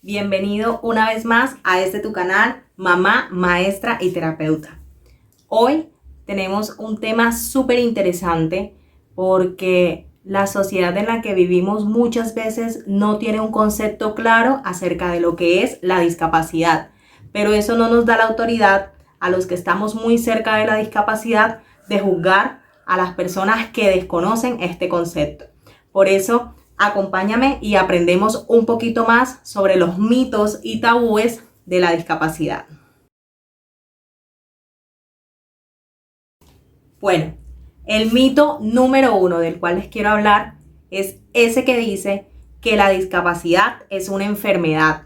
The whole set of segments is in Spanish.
Bienvenido una vez más a este tu canal, Mamá, Maestra y Terapeuta. Hoy tenemos un tema súper interesante porque la sociedad en la que vivimos muchas veces no tiene un concepto claro acerca de lo que es la discapacidad, pero eso no nos da la autoridad a los que estamos muy cerca de la discapacidad de juzgar a las personas que desconocen este concepto. Por eso, acompáñame y aprendemos un poquito más sobre los mitos y tabúes de la discapacidad. Bueno, el mito número 1 del cual les quiero hablar es ese que dice que la discapacidad es una enfermedad.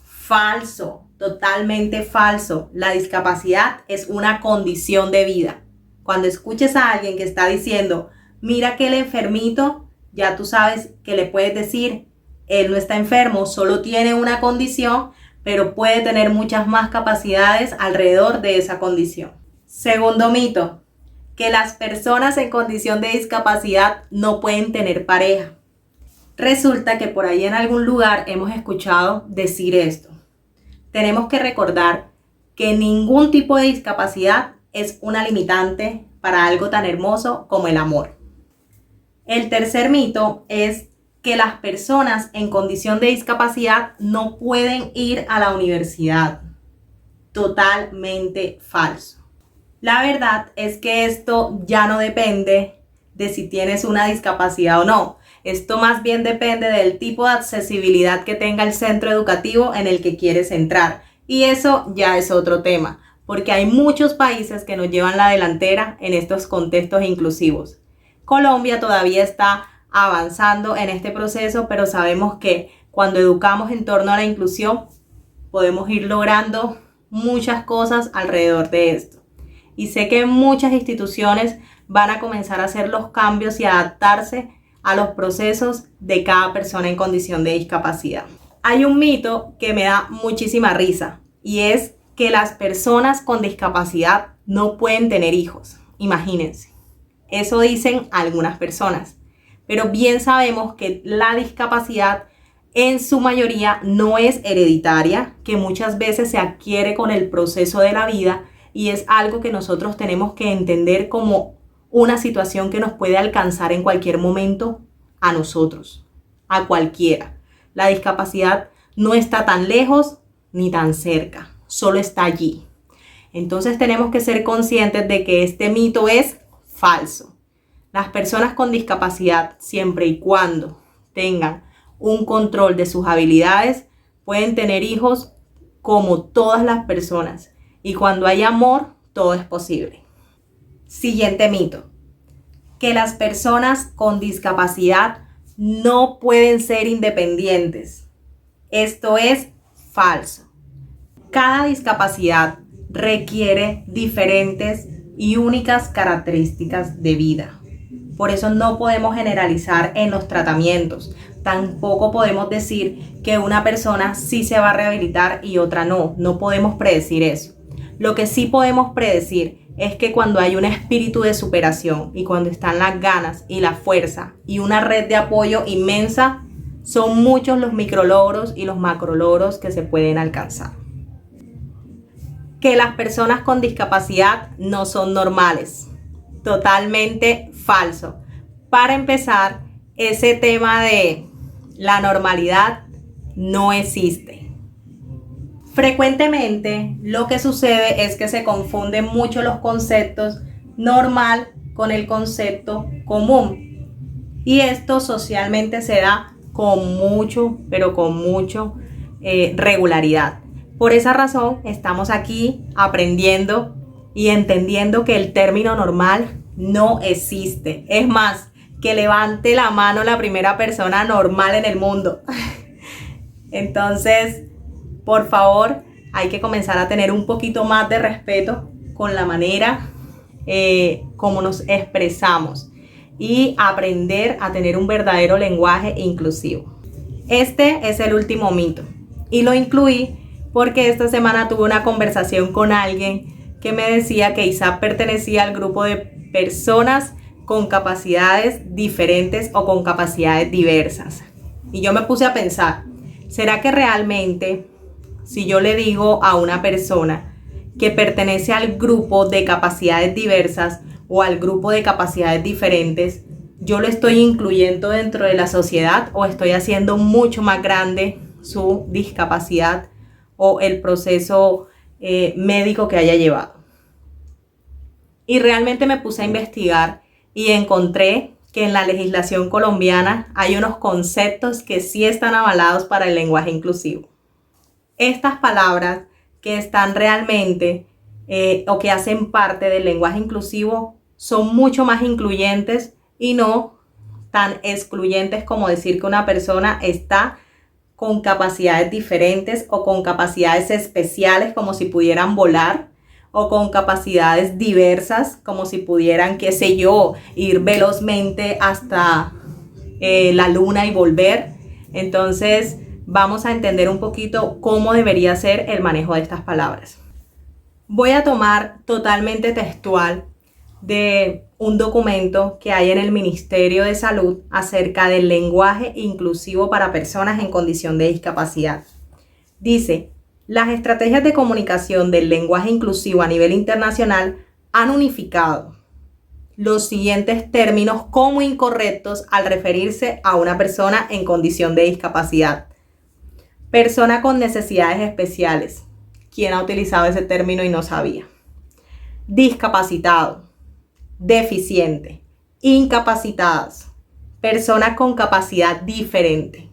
Falso, totalmente falso. La discapacidad es una condición de vida. Cuando escuches a alguien que está diciendo, mira que el enfermito, ya tú sabes que le puedes decir, él no está enfermo, solo tiene una condición, pero puede tener muchas más capacidades alrededor de esa condición. Segundo mito, que las personas en condición de discapacidad no pueden tener pareja. Resulta que por ahí en algún lugar hemos escuchado decir esto. Tenemos que recordar que ningún tipo de discapacidad es una limitante para algo tan hermoso como el amor. El tercer mito es que las personas en condición de discapacidad no pueden ir a la universidad. Totalmente falso. La verdad es que esto ya no depende de si tienes una discapacidad o no. Esto más bien depende del tipo de accesibilidad que tenga el centro educativo en el que quieres entrar. Y eso ya es otro tema, porque hay muchos países que nos llevan la delantera en estos contextos inclusivos. Colombia todavía está avanzando en este proceso, pero sabemos que cuando educamos en torno a la inclusión, podemos ir logrando muchas cosas alrededor de esto. Y sé que muchas instituciones van a comenzar a hacer los cambios y adaptarse a los procesos de cada persona en condición de discapacidad. Hay un mito que me da muchísima risa y es que las personas con discapacidad no pueden tener hijos. Imagínense. Eso dicen algunas personas, pero bien sabemos que la discapacidad en su mayoría no es hereditaria, que muchas veces se adquiere con el proceso de la vida y es algo que nosotros tenemos que entender como una situación que nos puede alcanzar en cualquier momento a nosotros, a cualquiera. La discapacidad no está tan lejos ni tan cerca, solo está allí. Entonces tenemos que ser conscientes de que este mito es falso. Las personas con discapacidad, siempre y cuando tengan un control de sus habilidades, pueden tener hijos como todas las personas. Y cuando hay amor, todo es posible. Siguiente mito. Que las personas con discapacidad no pueden ser independientes. Esto es falso. Cada discapacidad requiere diferentes y únicas características de vida. Por eso no podemos generalizar en los tratamientos. Tampoco podemos decir que una persona sí se va a rehabilitar y otra no. No podemos predecir eso. Lo que sí podemos predecir es que cuando hay un espíritu de superación y cuando están las ganas y la fuerza y una red de apoyo inmensa, son muchos los micrologros y los macrologros que se pueden alcanzar. Que las personas con discapacidad no son normales. Totalmente falso. Para empezar, ese tema de la normalidad no existe. Frecuentemente lo que sucede es que se confunden mucho los conceptos normal con el concepto común. Y esto socialmente se da con mucho, pero con mucho regularidad. Por esa razón estamos aquí aprendiendo y entendiendo que el término normal no existe. Es más, que levante la mano la primera persona normal en el mundo. Entonces, por favor, hay que comenzar a tener un poquito más de respeto con la manera como nos expresamos y aprender a tener un verdadero lenguaje inclusivo. Este es el último mito y lo incluí porque esta semana tuve una conversación con alguien que me decía que Isa pertenecía al grupo de personas con capacidades diferentes o con capacidades diversas. Y yo me puse a pensar, ¿Será que realmente, si yo le digo a una persona que pertenece al grupo de capacidades diversas o al grupo de capacidades diferentes, yo lo estoy incluyendo dentro de la sociedad o estoy haciendo mucho más grande su discapacidad o el proceso médico que haya llevado? Y realmente me puse a investigar y encontré que en la legislación colombiana hay unos conceptos que sí están avalados para el lenguaje inclusivo. Estas palabras que están realmente o que hacen parte del lenguaje inclusivo son mucho más incluyentes y no tan excluyentes como decir que una persona está con capacidades diferentes o con capacidades especiales como si pudieran volar, o con capacidades diversas como si pudieran, qué sé yo, ir velozmente hasta la luna y volver. Entonces vamos a entender un poquito cómo debería ser el manejo de estas palabras. Voy a tomar totalmente textual de un documento que hay en el Ministerio de Salud acerca del lenguaje inclusivo para personas en condición de discapacidad. Dice: las estrategias de comunicación del lenguaje inclusivo a nivel internacional han unificado los siguientes términos como incorrectos al referirse a una persona en condición de discapacidad. Persona con necesidades especiales. ¿Quién ha utilizado ese término y no sabía? Discapacitado, deficiente, incapacitadas, personas con capacidad diferente,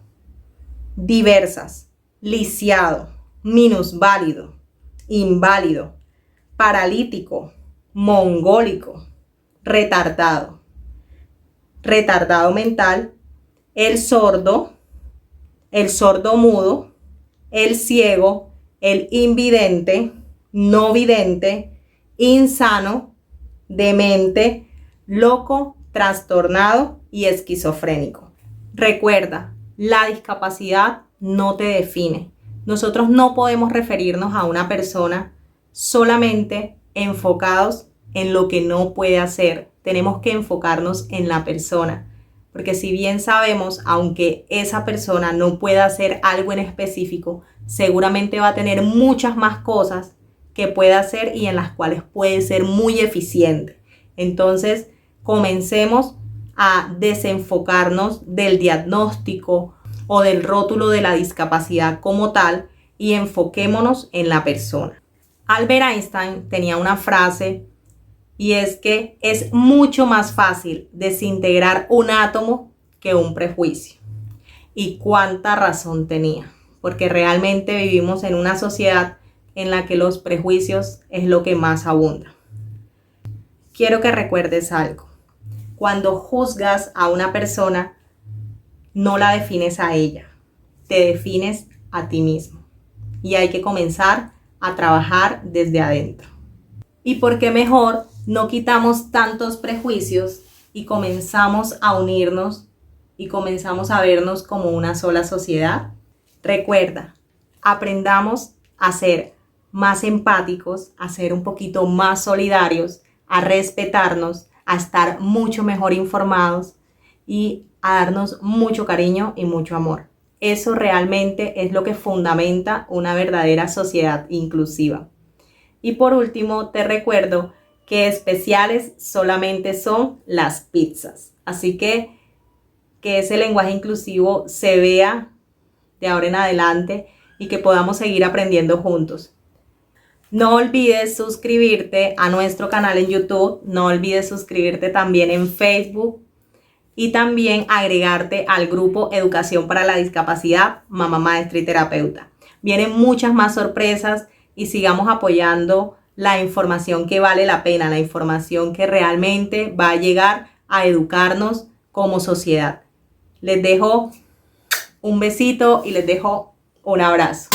diversas, lisiado, minusválido, inválido, paralítico, mongólico, retardado, retardado mental, el sordo mudo, el ciego, el invidente, no vidente, insano, demente, loco, trastornado y esquizofrénico. Recuerda, la discapacidad no te define. Nosotros no podemos referirnos a una persona solamente enfocados en lo que no puede hacer. Tenemos que enfocarnos en la persona, porque si bien sabemos, aunque esa persona no pueda hacer algo en específico, seguramente va a tener muchas más cosas que puede hacer y en las cuales puede ser muy eficiente. Entonces, comencemos a desenfocarnos del diagnóstico o del rótulo de la discapacidad como tal y enfoquémonos en la persona. Albert Einstein tenía una frase y es que es mucho más fácil desintegrar un átomo que un prejuicio. Y cuánta razón tenía, porque realmente vivimos en una sociedad en la que los prejuicios es lo que más abunda. Quiero que recuerdes algo. Cuando juzgas a una persona, no la defines a ella, te defines a ti mismo. Y hay que comenzar a trabajar desde adentro. ¿Y por qué mejor no quitamos tantos prejuicios y comenzamos a unirnos y comenzamos a vernos como una sola sociedad? Recuerda, aprendamos a ser más empáticos, a ser un poquito más solidarios, a respetarnos, a estar mucho mejor informados y a darnos mucho cariño y mucho amor. Eso realmente es lo que fundamenta una verdadera sociedad inclusiva. Y por último, te recuerdo que especiales solamente son las pizzas. Así que ese lenguaje inclusivo se vea de ahora en adelante y que podamos seguir aprendiendo juntos. No olvides suscribirte a nuestro canal en YouTube, no olvides suscribirte también en Facebook y también agregarte al grupo Educación para la Discapacidad, Mamá Maestra y Terapeuta. Vienen muchas más sorpresas y sigamos apoyando la información que vale la pena, la información que realmente va a llegar a educarnos como sociedad. Les dejo un besito y les dejo un abrazo.